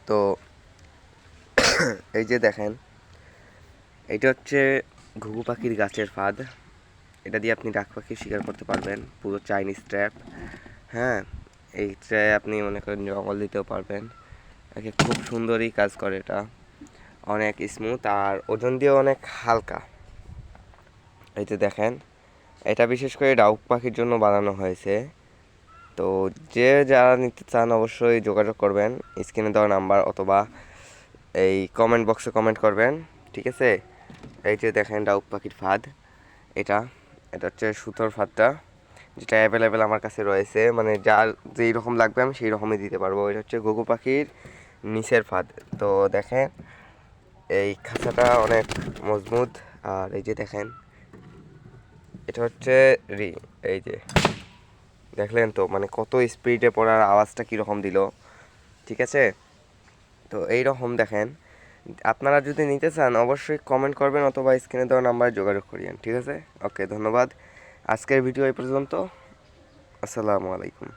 তো এই যে দেখেন, এটা হচ্ছে ঘুঘু পাখির গাছের ফাঁদ। এটা দিয়ে আপনি ডাক পাখি শিকার করতে পারবেন, পুরো চাইনিজ ট্র্যাপ। হ্যাঁ, এই ট্র্যাপ আপনি মনে করেন জঙ্গল দিতেও পারবেন। একে খুব সুন্দরই কাজ করে এটা, অনেক স্মুথ আর ওজন দিয়েও অনেক হালকা। এই যে দেখেন, এটা বিশেষ করে ডাউক পাখির জন্য বানানো হয়েছে। তো যারা নিতে চান অবশ্যই যোগাযোগ করবেন, স্ক্রিনে দেওয়া নাম্বার অথবা এই কমেন্ট বক্সে কমেন্ট করবেন, ঠিক আছে। এই যে দেখেন ডাউক পাখির ফাঁদ, এটা এটা হচ্ছে সুতোর ফাঁদটা, যেটা অ্যাভেলেবেল আমার কাছে রয়েছে। মানে যার যেই রকম লাগবে আমি সেই রকমই দিতে পারবো। এটা হচ্ছে ঘুঘু পাখির নিচের ফাঁদ। তো দেখেন এই খাঁচাটা অনেক মজবুত। আর এই যে দেখেন, এটা হচ্ছে এই যে দেখলেন তো, মানে কত স্পিডে পড়ার আওয়াজটা কীরকম দিল, ঠিক আছে। তো এই রকম দেখেন, আপনারা যদি নিতে চান অবশ্যই কমেন্ট করবেন অথবা স্ক্রিনে দেওয়া নাম্বারে যোগাযোগ করিয়েন, ঠিক আছে। ওকে, ধন্যবাদ। আজকের ভিডিও এই পর্যন্ত। আসসালামু আলাইকুম।